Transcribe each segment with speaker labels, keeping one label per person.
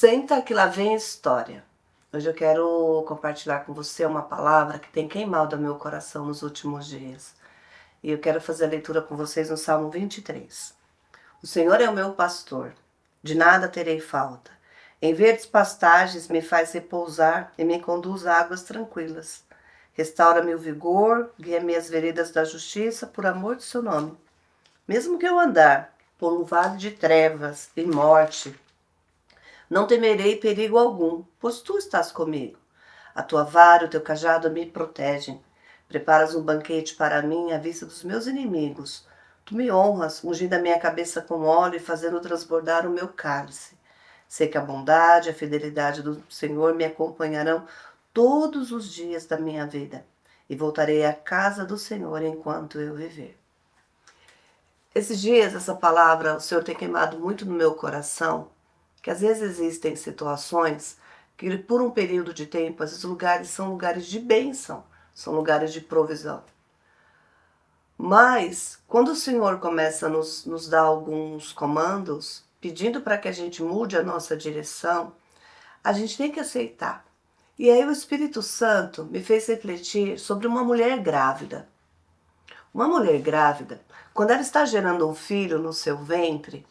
Speaker 1: Senta que lá vem história. Hoje eu quero compartilhar com você uma palavra que tem queimado o meu coração nos últimos dias. E eu quero fazer a leitura com vocês no Salmo 23. O Senhor é o meu pastor, de nada terei falta. Em verdes pastagens me faz repousar e me conduz a águas tranquilas. Restaura-me o vigor, guia-me as veredas da justiça por amor do seu nome. Mesmo que eu andar por um vale de trevas e morte, não temerei perigo algum, pois tu estás comigo. A tua vara e o teu cajado me protegem. Preparas um banquete para mim à vista dos meus inimigos. Tu me honras, ungindo a minha cabeça com óleo e fazendo transbordar o meu cálice. Sei que a bondade e a fidelidade do Senhor me acompanharão todos os dias da minha vida, e voltarei à casa do Senhor enquanto eu viver. Esses dias, essa palavra, o Senhor tem queimado muito no meu coração, que às vezes existem situações que por um período de tempo, esses lugares são lugares de bênção, são lugares de provisão. Mas, quando o Senhor começa a nos dar alguns comandos, pedindo para que a gente mude a nossa direção, a gente tem que aceitar. E aí o Espírito Santo me fez refletir sobre uma mulher grávida. Uma mulher grávida, quando ela está gerando um filho no seu ventre,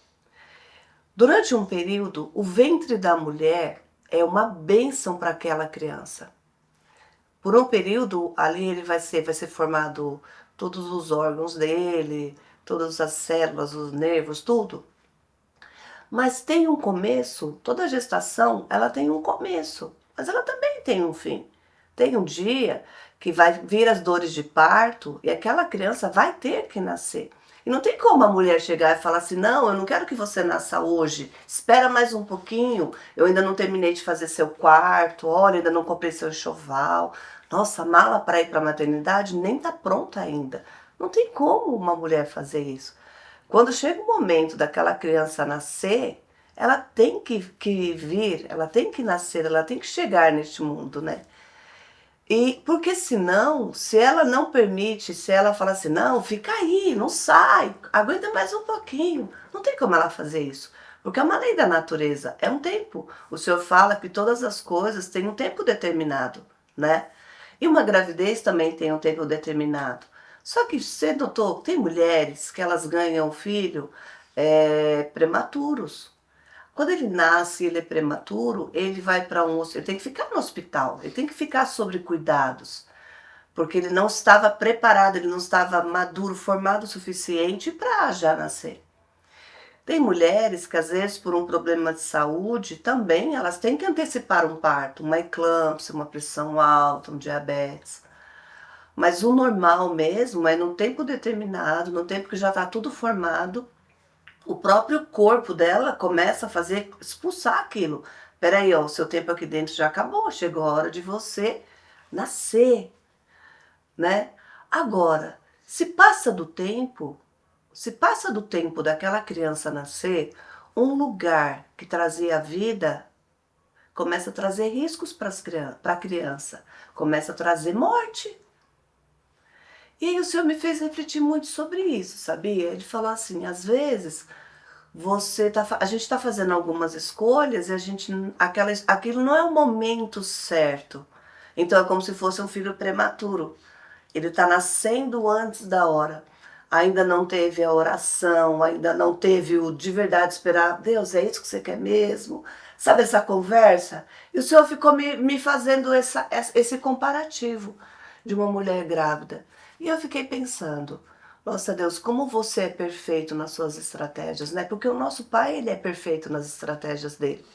Speaker 1: durante um período, o ventre da mulher é uma bênção para aquela criança. Por um período, ali ele vai ser formado todos os órgãos dele, todas as células, os nervos, tudo. Mas tem um começo, toda gestação, ela tem um começo, mas ela também tem um fim. Tem um dia que vai vir as dores de parto e aquela criança vai ter que nascer. E não tem como a mulher chegar e falar assim, não, eu não quero que você nasça hoje, espera mais um pouquinho, eu ainda não terminei de fazer seu quarto, olha, ainda não comprei seu enxoval, nossa, a mala para ir para a maternidade nem está pronta ainda. Não tem como uma mulher fazer isso. Quando chega o momento daquela criança nascer, ela tem que vir, ela tem que nascer, ela tem que chegar neste mundo, né? E porque senão, se ela não permite, se ela fala assim, não, fica aí, não sai, aguenta mais um pouquinho, não tem como ela fazer isso. Porque é uma lei da natureza, é um tempo. O Senhor fala que todas as coisas têm um tempo determinado, né? E uma gravidez também tem um tempo determinado. Só que você notou, tem mulheres que elas ganham filho prematuros. Quando ele nasce, ele é prematuro, ele vai para ele tem que ficar no hospital, ele tem que ficar sobre cuidados, porque ele não estava preparado, ele não estava maduro, formado o suficiente para já nascer. Tem mulheres que às vezes por um problema de saúde também elas têm que antecipar um parto, uma eclâmpsia, uma pressão alta, um diabetes. Mas o normal mesmo é no tempo determinado, no tempo que já está tudo formado, o próprio corpo dela começa a fazer, expulsar aquilo. Peraí, ó, o seu tempo aqui dentro já acabou, chegou a hora de você nascer, né? Agora, se passa do tempo daquela criança nascer, um lugar que trazia vida começa a trazer riscos para a criança, começa a trazer morte. E aí o Senhor me fez refletir muito sobre isso, sabia? Ele falou assim, às vezes a gente está fazendo algumas escolhas e aquilo não é o momento certo. Então é como se fosse um filho prematuro. Ele está nascendo antes da hora. Ainda não teve a oração, ainda não teve o de verdade esperar. Deus, é isso que você quer mesmo? Sabe essa conversa? E o Senhor ficou me fazendo esse comparativo de uma mulher grávida. E eu fiquei pensando, nossa Deus, como você é perfeito nas suas estratégias, né? Porque o nosso Pai, ele é perfeito nas estratégias dele.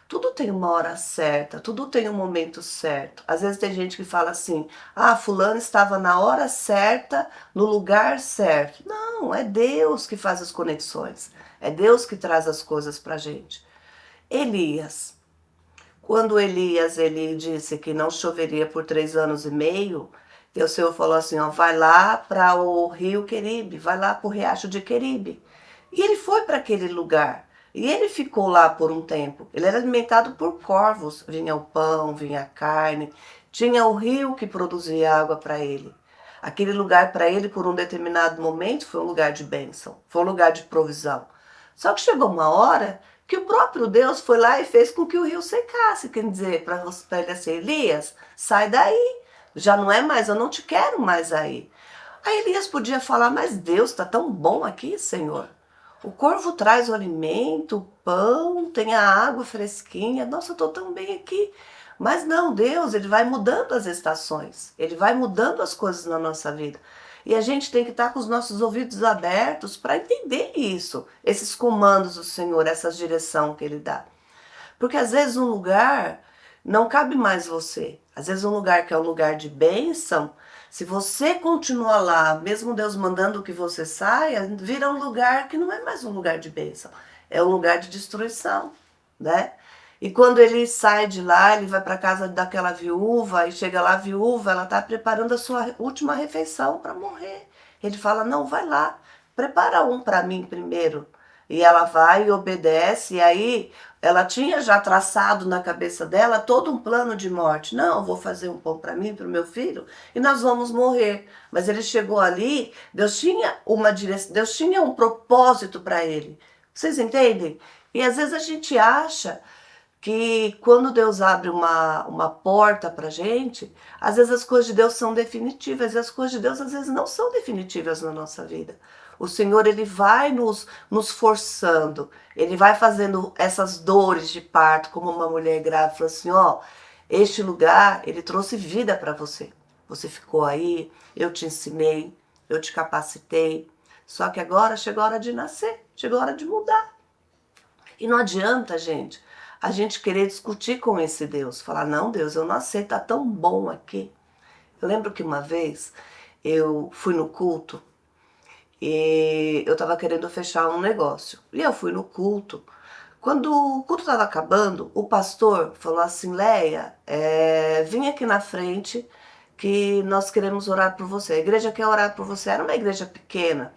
Speaker 1: Tudo tem uma hora certa, tudo tem um momento certo. Às vezes tem gente que fala assim, ah, fulano estava na hora certa, no lugar certo. Não, é Deus que faz as conexões. É Deus que traz as coisas pra gente. Elias. Quando Elias ele disse que não choveria por 3 anos e meio, e o Senhor falou assim, ó, vai lá para o rio Queribe, vai lá para o riacho de Queribe. E ele foi para aquele lugar. E ele ficou lá por um tempo. Ele era alimentado por corvos. Vinha o pão, vinha a carne. Tinha o rio que produzia água para ele. Aquele lugar para ele, por um determinado momento, foi um lugar de bênção. Foi um lugar de provisão. Só que chegou uma hora que o próprio Deus foi lá e fez com que o rio secasse. Quer dizer, para ele assim, Elias, sai daí, já não é mais, eu não te quero mais aí. Aí Elias podia falar, mas Deus está tão bom aqui, Senhor. O corvo traz o alimento, o pão, tem a água fresquinha. Nossa, eu estou tão bem aqui. Mas não, Deus, ele vai mudando as estações. Ele vai mudando as coisas na nossa vida. E a gente tem que estar com os nossos ouvidos abertos para entender isso. Esses comandos do Senhor, essa direção que ele dá. Porque às vezes um lugar não cabe mais você. Às vezes um lugar que é um lugar de bênção, se você continuar lá, mesmo Deus mandando que você saia, vira um lugar que não é mais um lugar de bênção. É um lugar de destruição, né? E quando ele sai de lá, ele vai para casa daquela viúva, e chega lá a viúva, ela está preparando a sua última refeição para morrer. Ele fala, não, vai lá, prepara um para mim primeiro. E ela vai e obedece, e aí ela tinha já traçado na cabeça dela todo um plano de morte. Não, eu vou fazer um pão para mim, para o meu filho, e nós vamos morrer. Mas ele chegou ali, Deus tinha uma direção, Deus tinha um propósito para ele. Vocês entendem? E às vezes a gente acha que quando Deus abre uma porta para gente, às vezes as coisas de Deus são definitivas, e as coisas de Deus às vezes não são definitivas na nossa vida. O Senhor, ele vai nos forçando, ele vai fazendo essas dores de parto, como uma mulher grávida, falou assim, ó, este lugar, ele trouxe vida para você. Você ficou aí, eu te ensinei, eu te capacitei, só que agora chegou a hora de nascer, chegou a hora de mudar. E não adianta, gente, a gente querer discutir com esse Deus, falar, não, Deus, eu não aceito, tá tão bom aqui. Eu lembro que uma vez eu fui no culto e eu estava querendo fechar um negócio. E eu fui no culto. Quando o culto estava acabando, o pastor falou assim, Leia, vim aqui na frente que nós queremos orar por você. A igreja quer orar por você. Era uma igreja pequena,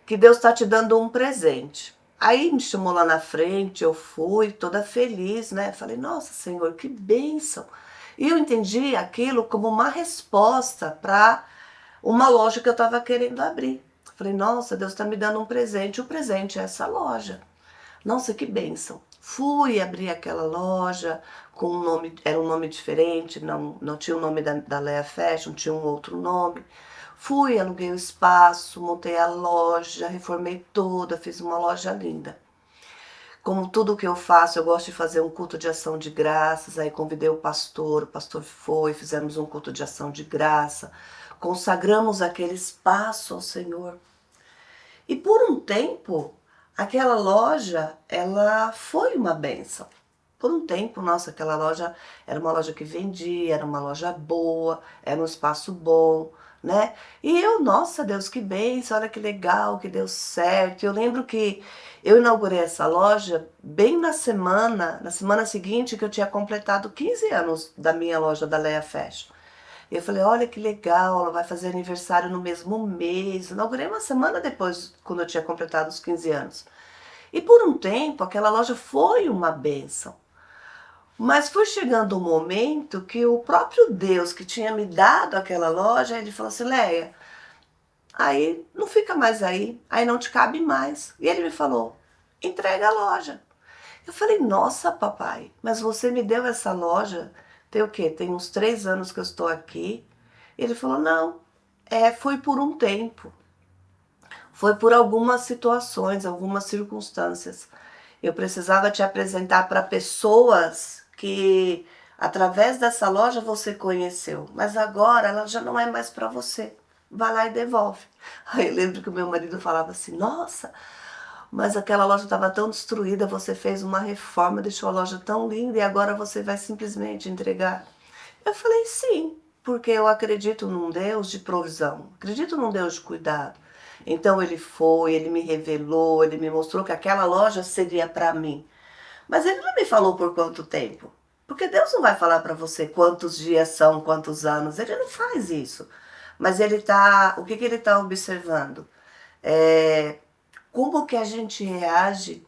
Speaker 1: que Deus está te dando um presente. Aí me chamou lá na frente, eu fui toda feliz, né? Falei, nossa, Senhor, que bênção. E eu entendi aquilo como uma resposta para uma loja que eu estava querendo abrir. Falei, nossa, Deus está me dando um presente. O presente é essa loja. Nossa, que bênção. Fui abrir aquela loja com um nome, era um nome diferente, não tinha o nome da Leia Fashion, tinha um outro nome. Fui, aluguei o espaço, montei a loja, reformei toda, fiz uma loja linda. Como tudo que eu faço, eu gosto de fazer um culto de ação de graças, aí convidei o pastor foi, fizemos um culto de ação de graça, consagramos aquele espaço ao Senhor. E por um tempo, aquela loja, ela foi uma bênção. Por um tempo, nossa, aquela loja era uma loja que vendia, era uma loja boa, era um espaço bom, né? E eu, nossa Deus, que bênção, olha que legal, que deu certo. Eu lembro que eu inaugurei essa loja bem na semana seguinte que eu tinha completado 15 anos da minha loja da Leia Fashion. E eu falei, olha que legal, ela vai fazer aniversário no mesmo mês. Inaugurei uma semana depois, quando eu tinha completado os 15 anos. E por um tempo, aquela loja foi uma bênção. Mas foi chegando um momento que o próprio Deus que tinha me dado aquela loja, ele falou assim, Leia, aí não fica mais aí não te cabe mais. E ele me falou, entrega a loja. Eu falei, nossa papai, mas você me deu essa loja, tem o quê? Tem uns 3 anos que eu estou aqui. Ele falou, não, foi por um tempo. Foi por algumas situações, algumas circunstâncias. Eu precisava te apresentar para pessoas que, através dessa loja, você conheceu. Mas agora ela já não é mais para você. Vai lá e devolve. Aí eu lembro que o meu marido falava assim, nossa, mas aquela loja estava tão destruída, você fez uma reforma, deixou a loja tão linda e agora você vai simplesmente entregar. Eu falei, sim, porque eu acredito num Deus de provisão, acredito num Deus de cuidado. Então ele foi, ele me revelou, ele me mostrou que aquela loja seria para mim. Mas ele não me falou por quanto tempo. Porque Deus não vai falar para você quantos dias são, quantos anos. Ele não faz isso. Mas ele tá, o que ele está observando? É, como que a gente reage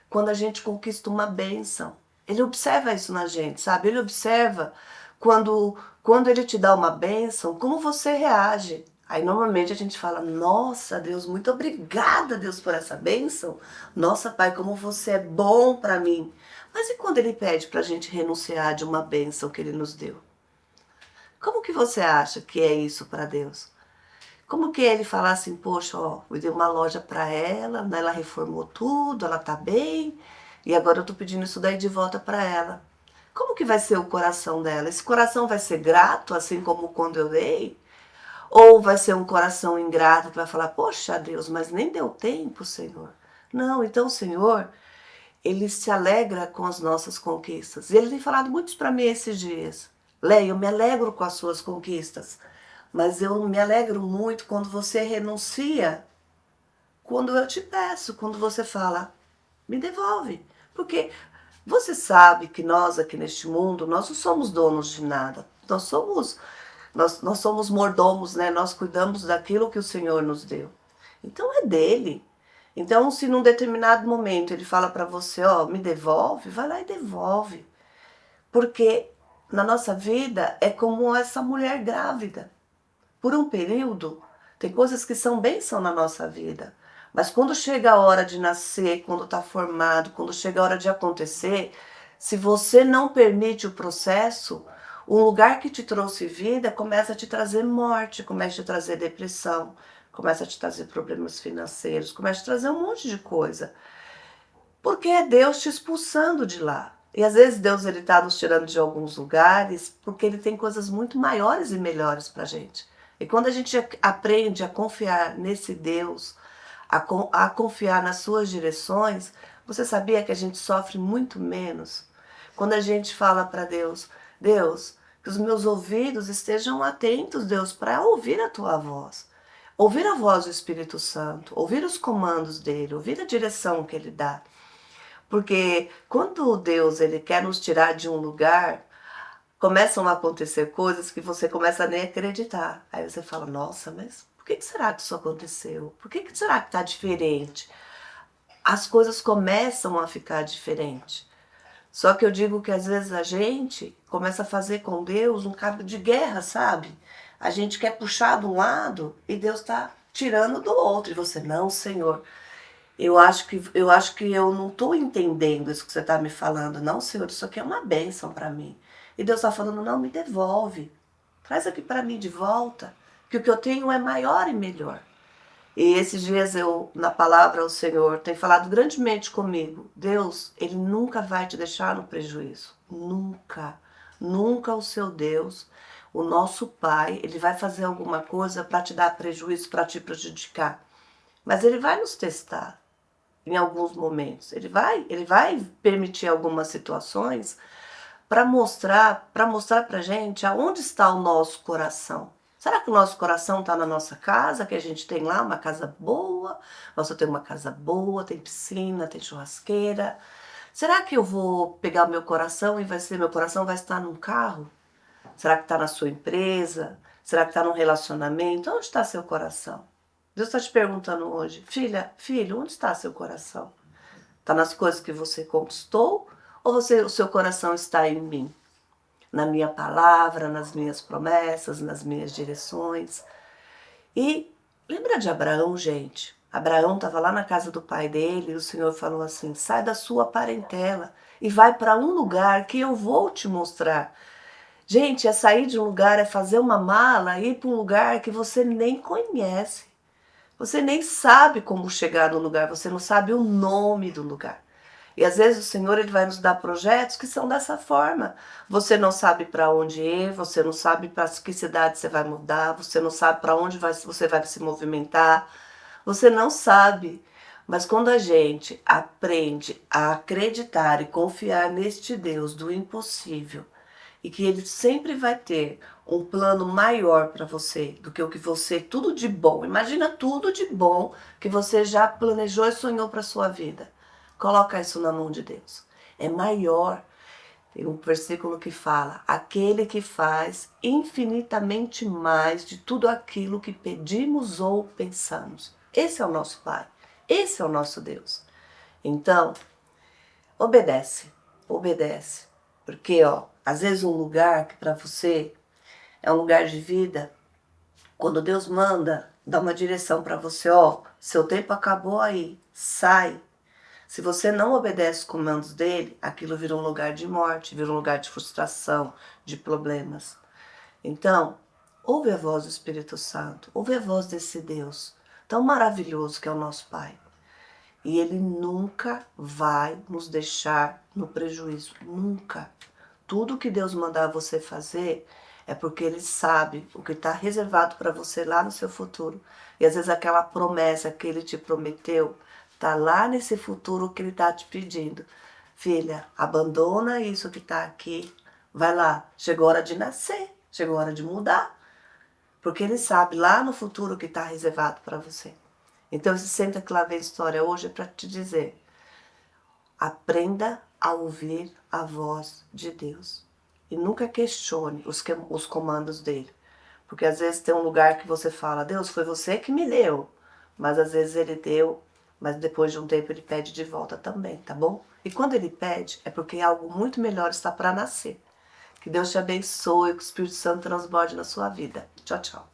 Speaker 1: quando a gente conquista uma bênção. Ele observa isso na gente, sabe? Ele observa quando ele te dá uma bênção, como você reage Aí normalmente a gente fala, nossa Deus, muito obrigada Deus por essa bênção. Nossa Pai, como você é bom para mim. Mas e quando Ele pede para a gente renunciar de uma bênção que Ele nos deu? Como que você acha que é isso para Deus? Como que Ele falar assim, poxa, ó, eu dei uma loja para ela, né, ela reformou tudo, ela tá bem, e agora eu tô pedindo isso daí de volta para ela. Como que vai ser o coração dela? Esse coração vai ser grato, assim como quando eu dei? Ou vai ser um coração ingrato que vai falar, poxa Deus, mas nem deu tempo, Senhor. Não, então o Senhor, Ele se alegra com as nossas conquistas. E Ele tem falado muito para mim esses dias. Leia, eu me alegro com as suas conquistas, mas eu me alegro muito quando você renuncia, quando eu te peço, quando você fala, me devolve. Porque você sabe que nós aqui neste mundo, nós não somos donos de nada. Nós somos mordomos, né? Nós cuidamos daquilo que o Senhor nos deu. Então é dele. Então, se num determinado momento ele fala para você, ó, me devolve, vai lá e devolve. Porque na nossa vida é como essa mulher grávida. Por um período, tem coisas que são bênção na nossa vida. Mas quando chega a hora de nascer, quando está formado, quando chega a hora de acontecer, se você não permite o processo, o lugar que te trouxe vida começa a te trazer morte, começa a te trazer depressão, começa a te trazer problemas financeiros, começa a te trazer um monte de coisa. Porque é Deus te expulsando de lá. E às vezes Deus ele está nos tirando de alguns lugares porque ele tem coisas muito maiores e melhores para a gente. E quando a gente aprende a confiar nesse Deus, a confiar nas suas direções, você sabia que a gente sofre muito menos? Quando a gente fala para Deus, Deus, que os meus ouvidos estejam atentos, Deus, para ouvir a tua voz. Ouvir a voz do Espírito Santo, ouvir os comandos dele, ouvir a direção que ele dá. Porque quando Deus ele quer nos tirar de um lugar, começam a acontecer coisas que você começa a nem acreditar. Aí você fala, nossa, mas por que será que isso aconteceu? Por que será que está diferente? As coisas começam a ficar diferentes. Só que eu digo que às vezes a gente começa a fazer com Deus um cabo de guerra, sabe? A gente quer puxar de um lado e Deus está tirando do outro. E você, não, Senhor, eu não estou entendendo isso que você está me falando. Não, Senhor, isso aqui é uma bênção para mim. E Deus está falando, não, me devolve. Traz aqui para mim de volta, que o que eu tenho é maior e melhor. E esses dias na palavra, o Senhor tem falado grandemente comigo. Deus, Ele nunca vai te deixar no prejuízo. Nunca. Nunca o seu Deus, o nosso Pai, Ele vai fazer alguma coisa para te dar prejuízo, para te prejudicar. Mas Ele vai nos testar em alguns momentos. Ele vai permitir algumas situações para mostrar para gente aonde está o nosso coração. Será que o nosso coração está na nossa casa, que a gente tem lá uma casa boa? Nossa, eu tenho uma casa boa, tem piscina, tem churrasqueira. Será que eu vou pegar o meu coração e meu coração vai estar num carro? Será que está na sua empresa? Será que está num relacionamento? Onde está seu coração? Deus está te perguntando hoje, filha, filho, onde está seu coração? Está nas coisas que você conquistou ou o seu coração está em mim? Na minha palavra, nas minhas promessas, nas minhas direções. E lembra de Abraão, gente? Abraão estava lá na casa do pai dele e o Senhor falou assim, sai da sua parentela e vai para um lugar que eu vou te mostrar. Gente, é sair de um lugar, é fazer uma mala e ir para um lugar que você nem conhece. Você nem sabe como chegar no lugar, você não sabe o nome do lugar. E às vezes o Senhor ele vai nos dar projetos que são dessa forma. Você não sabe para onde ir, você não sabe para que cidade você vai mudar, você não sabe para onde você vai se movimentar, você não sabe. Mas quando a gente aprende a acreditar e confiar neste Deus do impossível, e que ele sempre vai ter um plano maior para você do que o que você, tudo de bom. Imagina tudo de bom que você já planejou e sonhou para sua vida. Coloca isso na mão de Deus. É maior. Tem um versículo que fala: aquele que faz infinitamente mais de tudo aquilo que pedimos ou pensamos. Esse é o nosso Pai. Esse é o nosso Deus. Então, obedece. Obedece. Porque, ó, às vezes um lugar que para você é um lugar de vida, Quando Deus manda, dá uma direção para você, ó, seu tempo acabou aí, sai. Se você não obedece os comandos dele, aquilo vira um lugar de morte, vira um lugar de frustração, de problemas. Então, ouve a voz do Espírito Santo, ouve a voz desse Deus tão maravilhoso que é o nosso Pai. E ele nunca vai nos deixar no prejuízo, nunca. Tudo que Deus mandar você fazer é porque ele sabe o que está reservado para você lá no seu futuro. E às vezes aquela promessa que ele te prometeu está lá nesse futuro que ele está te pedindo. Filha, abandona isso que está aqui. Vai lá, chegou a hora de nascer, chegou a hora de mudar. Porque ele sabe lá no futuro o que está reservado para você. Então, esse Senta que lá vem história hoje é para te dizer: aprenda a ouvir a voz de Deus. E nunca questione os comandos dele. Porque às vezes tem um lugar que você fala, Deus, foi você que me deu. Mas às vezes ele deu, mas depois de um tempo ele pede de volta também, tá bom? E quando ele pede, é porque algo muito melhor está para nascer. Que Deus te abençoe, que o Espírito Santo transborde na sua vida. Tchau, tchau.